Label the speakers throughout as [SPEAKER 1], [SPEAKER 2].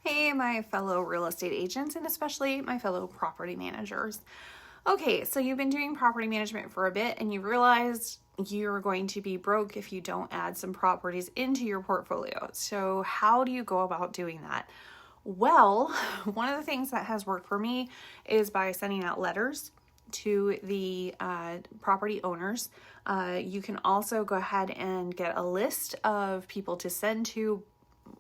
[SPEAKER 1] Hey, my fellow real estate agents, and especially my fellow property managers. Okay, so you've been doing property management for a bit and you realized you're going to be broke if you don't add some properties into your portfolio. So, how do you go about doing that? Well, one of the things that has worked for me is by sending out letters to the property owners. You can also go ahead and get a list of people to send to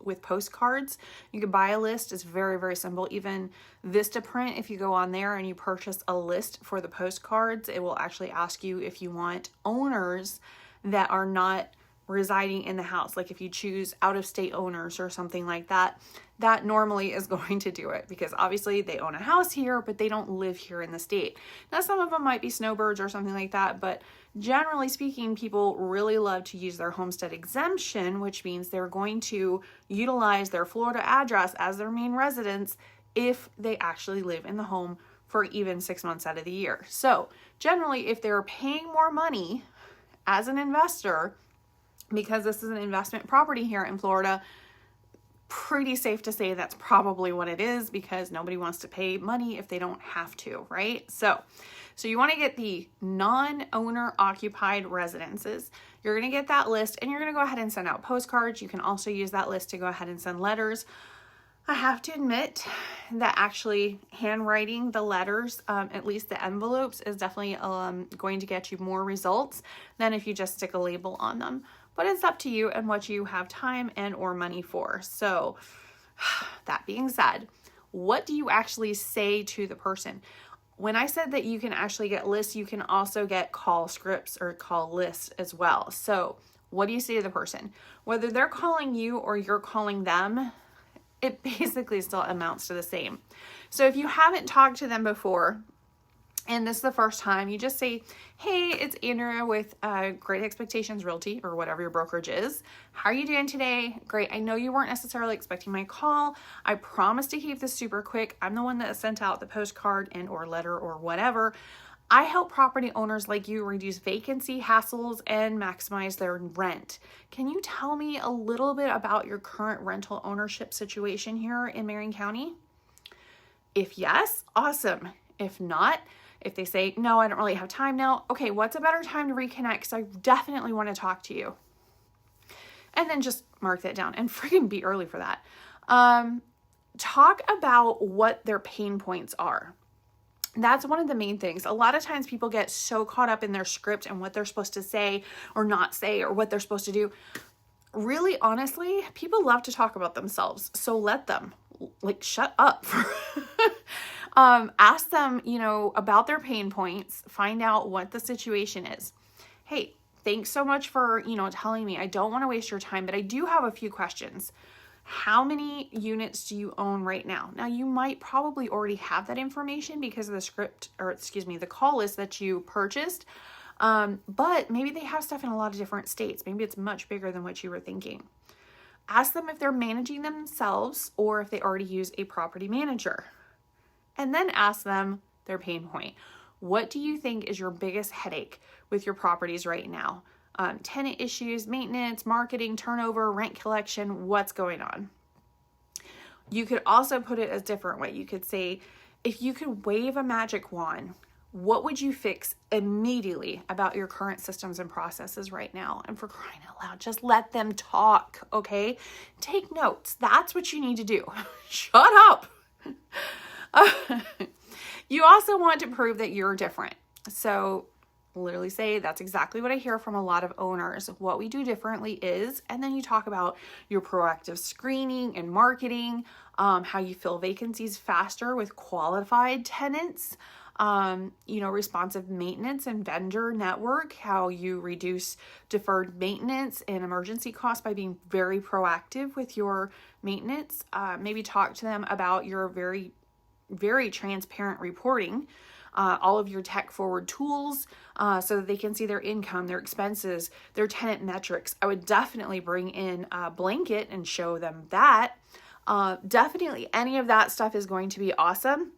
[SPEAKER 1] with postcards. You can buy a list. It's very, very simple. Even Vistaprint, if you go on there and you purchase a list for the postcards, it will actually ask you if you want owners that are not residing in the house. Like if you choose out-of-state owners or something like that, that normally is going to do it because obviously they own a house here, but they don't live here in the state. Now, some of them might be snowbirds or something like that, but generally speaking, people really love to use their homestead exemption, which means they're going to utilize their Florida address as their main residence if they actually live in the home for even 6 months out of the year. So generally, if they're paying more money as an investor, because this is an investment property here in Florida, pretty safe to say that's probably what it is because nobody wants to pay money if they don't have to, right? So you want to get the non-owner occupied residences. You're going to get that list and you're going to go ahead and send out postcards. You can also use that list to go ahead and send letters. I have to admit that actually handwriting the letters, at least the envelopes, is definitely going to get you more results than if you just stick a label on them. But it's up to you and what you have time and or money for. So that being said, what do you actually say to the person? When I said that you can actually get lists, you can also get call scripts or call lists as well. So what do you say to the person? Whether they're calling you or you're calling them, it basically still amounts to the same. So if you haven't talked to them before, and this is the first time, you just say, hey, it's Andrea with Great Expectations Realty or whatever your brokerage is. How are you doing today? Great. I know you weren't necessarily expecting my call. I promise to keep this super quick. I'm the one that sent out the postcard and or letter or whatever. I help property owners like you reduce vacancy hassles and maximize their rent. Can you tell me a little bit about your current rental ownership situation here in Marion County? If yes, awesome. If not, if they say, no, I don't really have time now. Okay, what's a better time to reconnect? Because I definitely want to talk to you. And then just mark that down and freaking be early for that. Talk about what their pain points are. That's one of the main things. A lot of times people get so caught up in their script and what they're supposed to say or not say or what they're supposed to do. Really, honestly, people love to talk about themselves. So let them, shut up. Ask them, about their pain points, find out what the situation is. Hey, thanks so much for, telling me. I don't want to waste your time, but I do have a few questions. How many units do you own right now? Now, you might probably already have that information because of the call list that you purchased. But maybe they have stuff in a lot of different states. Maybe it's much bigger than what you were thinking. Ask them if they're managing themselves or if they already use a property manager. And then ask them their pain point. What do you think is your biggest headache with your properties right now? Tenant issues, maintenance, marketing, turnover, rent collection, what's going on? You could also put it a different way. You could say, if you could wave a magic wand, what would you fix immediately about your current systems and processes right now? And for crying out loud, just let them talk, okay? Take notes. That's what you need to do. Shut up. You also want to prove that you're different. So literally say, that's exactly what I hear from a lot of owners. What we do differently is, and then you talk about your proactive screening and marketing, how you fill vacancies faster with qualified tenants, responsive maintenance and vendor network, how you reduce deferred maintenance and emergency costs by being very proactive with your maintenance. Maybe talk to them about your very, very transparent reporting, all of your tech forward tools, so that they can see their income, their expenses, their tenant metrics. I would definitely bring in a blanket and show them that. Definitely any of that stuff is going to be awesome.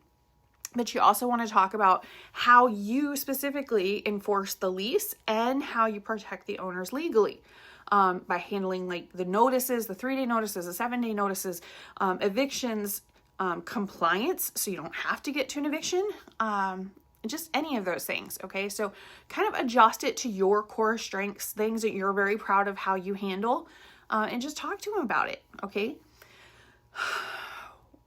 [SPEAKER 1] But you also want to talk about how you specifically enforce the lease and how you protect the owners legally. by handling like the notices, the 3-day notices, the 7-day notices, evictions, compliance, so you don't have to get to an eviction, just any of those things. Okay. So kind of adjust it to your core strengths, things that you're very proud of how you handle, and just talk to them about it. Okay.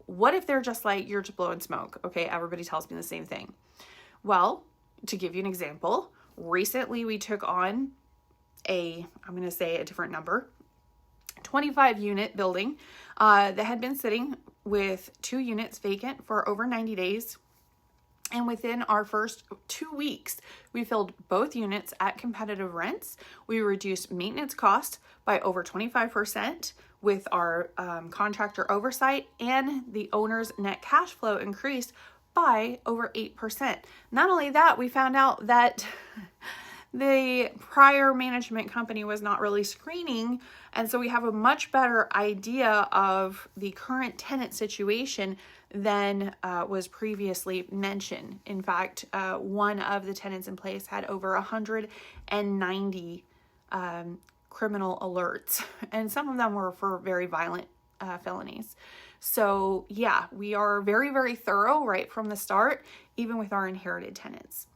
[SPEAKER 1] What if they're just like, you're just blowing smoke? Okay. Everybody tells me the same thing. Well, to give you an example, recently we took on I'm going to say a different number, 25 unit building, that had been sitting with 2 units vacant for over 90 days. And within our first 2 weeks, we filled both units at competitive rents. We reduced maintenance costs by over 25% with our contractor oversight, and the owner's net cash flow increased by over 8%. Not only that, we found out that the prior management company was not really screening, and so we have a much better idea of the current tenant situation than was previously mentioned. In fact, one of the tenants in place had over 190 criminal alerts, and some of them were for very violent felonies. So yeah, we are very, very thorough right from the start, even with our inherited tenants.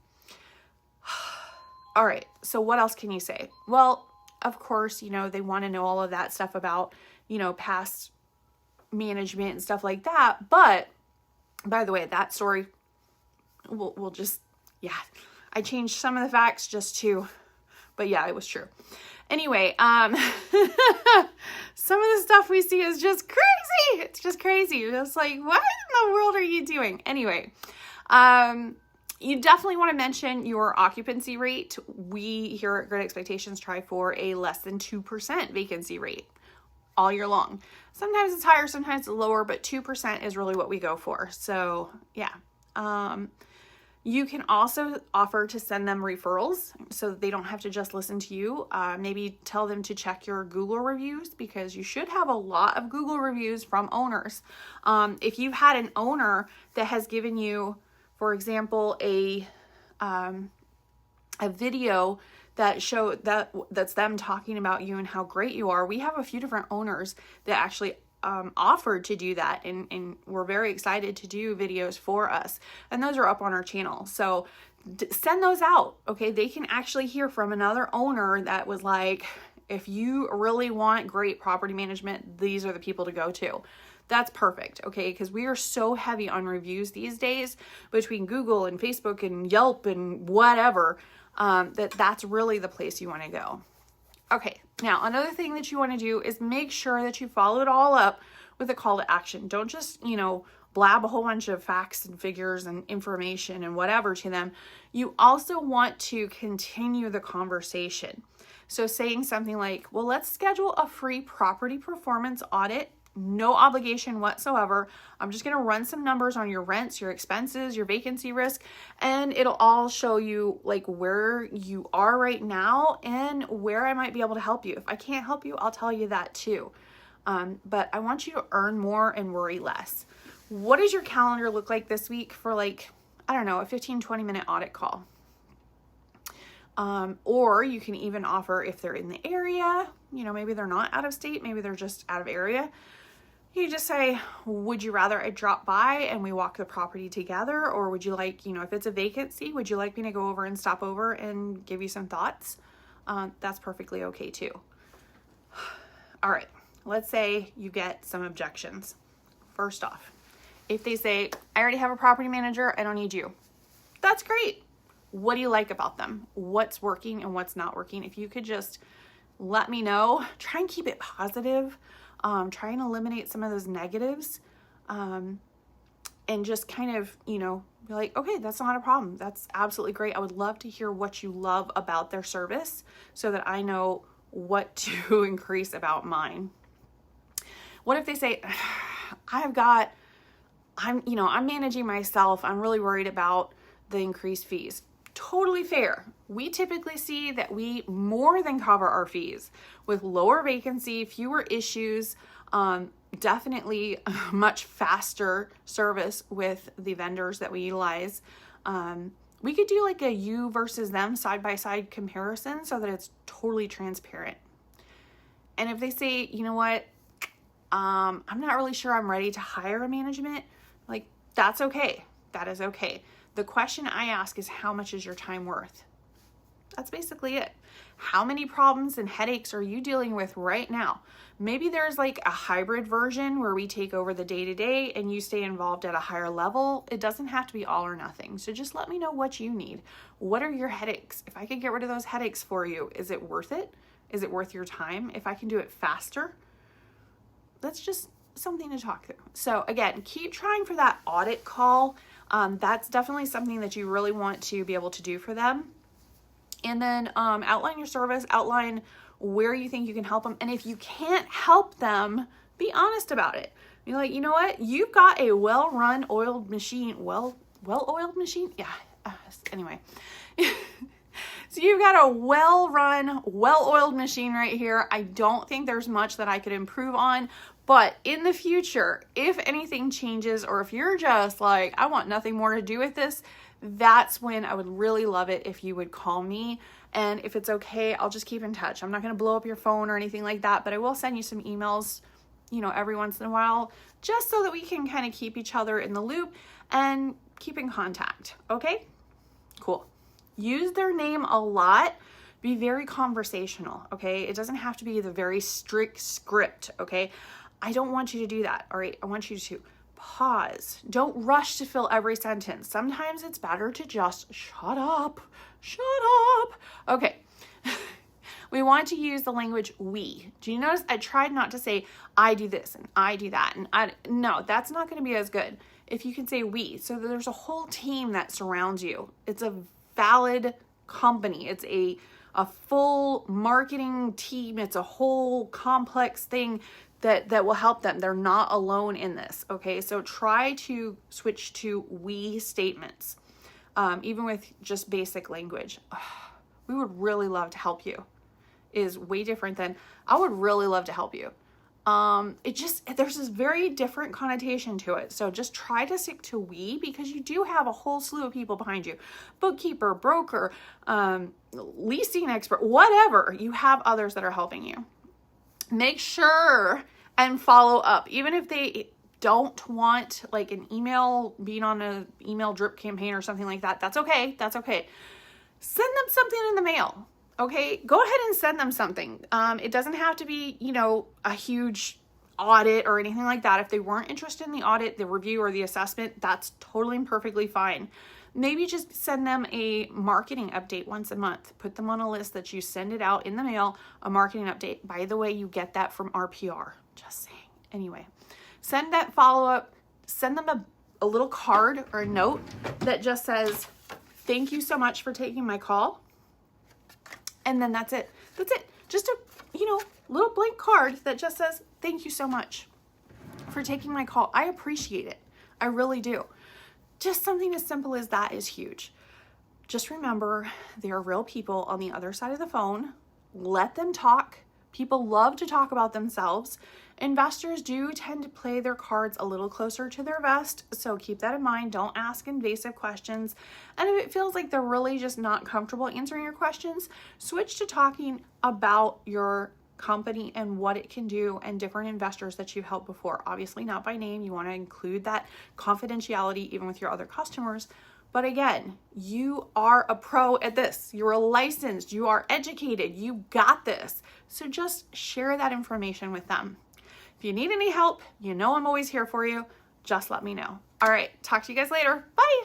[SPEAKER 1] All right, so what else can you say? Well, of course, they want to know all of that stuff about, past management and stuff like that. But by the way, that story, we'll just, I changed some of the facts but yeah, it was true. Anyway, some of the stuff we see is just crazy. It's just crazy. It's like, what in the world are you doing? Anyway, you definitely want to mention your occupancy rate. We here at Great Expectations try for a less than 2% vacancy rate all year long. Sometimes it's higher, sometimes it's lower, but 2% is really what we go for. So yeah. You can also offer to send them referrals so that they don't have to just listen to you. Maybe tell them to check your Google reviews, because you should have a lot of Google reviews from owners. If you've had an owner that has given you, for example, a video that's them talking about you and how great you are. We have a few different owners that actually offered to do that, and we're very excited to do videos for us, and those are up on our channel. So send those out. Okay, they can actually hear from another owner that was like, if you really want great property management, these are the people to go to. That's perfect. Okay, because we are so heavy on reviews these days between Google and Facebook and Yelp and whatever, that's really the place you want to go. Okay, now another thing that you want to do is make sure that you follow it all up with a call to action. Don't just, blab a whole bunch of facts and figures and information and whatever to them. You also want to continue the conversation. So saying something like, well, let's schedule a free property performance audit. No obligation whatsoever. I'm just going to run some numbers on your rents, your expenses, your vacancy risk, and it'll all show you like where you are right now and where I might be able to help you. If I can't help you, I'll tell you that too. But I want you to earn more and worry less. What does your calendar look like this week for a 15-20 minute audit call? Or you can even offer, if they're in the area, maybe they're not out of state, maybe they're just out of area. You just say, would you rather I drop by and we walk the property together? Or would you like, if it's a vacancy, would you like me to go over and stop over and give you some thoughts? That's perfectly okay too. All right, let's say you get some objections. First off, if they say, I already have a property manager, I don't need you. That's great. What do you like about them? What's working and what's not working? If you could just let me know, try and keep it positive. Try and eliminate some of those negatives, and just kind of, be like, okay, that's not a problem. That's absolutely great. I would love to hear what you love about their service so that I know what to increase about mine. What if they say, I'm managing myself. I'm really worried about the increased fees. Totally fair. We typically see that we more than cover our fees with lower vacancy, fewer issues, definitely much faster service with the vendors that we utilize. We could do like a you versus them side-by-side comparison so that it's totally transparent. And if they say, you know what, I'm not really sure I'm ready to hire a management, like, that's okay. That is okay. The question I ask is, how much is your time worth? That's basically it. How many problems and headaches are you dealing with right now? Maybe there's like a hybrid version where we take over the day-to-day and you stay involved at a higher level. It doesn't have to be all or nothing. So just let me know what you need. What are your headaches? If I could get rid of those headaches for you, is it worth it? Is it worth your time? If I can do it faster, that's just something to talk through. So again, keep trying for that audit call. That's definitely something that you really want to be able to do for them. And then outline your service, outline where you think you can help them. And if you can't help them, be honest about it. Be like, you know what? You've got a well-run oiled machine. Well-oiled machine? Yeah. Anyway. So you've got a well-run, well-oiled machine right here. I don't think there's much that I could improve on. But in the future, if anything changes, or if you're just like, I want nothing more to do with this, that's when I would really love it if you would call me. And if it's okay, I'll just keep in touch. I'm not going to blow up your phone or anything like that, but I will send you some emails, every once in a while, just so that we can kind of keep each other in the loop and keep in contact. Okay? Cool. Use their name a lot. Be very conversational. Okay? It doesn't have to be the very strict script. Okay? I don't want you to do that. All right? I want you to pause. Don't rush to fill every sentence. Sometimes it's better to just shut up. Shut up. Okay. We want to use the language we. Do you notice I tried not to say I do this and I do that, and no, that's not going to be as good. If you can say we, so there's a whole team that surrounds you. It's a valid company. It's a full marketing team. It's a whole complex thing that will help them. They're not alone in this, okay? So try to switch to we statements, even with just basic language. We would really love to help you is way different than I would really love to help you. There's this very different connotation to it. So just try to stick to we, because you do have a whole slew of people behind you. Bookkeeper, broker, leasing expert, whatever. You have others that are helping you. Make sure and follow up. Even if they don't want like an email, being on an email drip campaign or something like that, that's okay. That's okay. Send them something in the mail. Okay, go ahead and send them something. It doesn't have to be, a huge audit or anything like that. If they weren't interested in the audit, the review, or the assessment, that's totally and perfectly fine. Maybe just send them a marketing update once a month. Put them on a list that you send it out in the mail, a marketing update. By the way, you get that from RPR. Just saying. Anyway, send that follow-up. Send them a little card or a note that just says, thank you so much for taking my call. And then that's it. That's it. Just a, little blank card that just says, thank you so much for taking my call. I appreciate it. I really do. Just something as simple as that is huge. Just remember, there are real people on the other side of the phone. Let them talk. People love to talk about themselves. Investors do tend to play their cards a little closer to their vest, so keep that in mind. Don't ask invasive questions. And if it feels like they're really just not comfortable answering your questions, switch to talking about your company and what it can do and different investors that you've helped before. Obviously not by name. You want to include that confidentiality even with your other customers. But again, you are a pro at this. You're licensed. You are educated. You got this. So just share that information with them. If you need any help, I'm always here for you. Just let me know. All right. Talk to you guys later. Bye.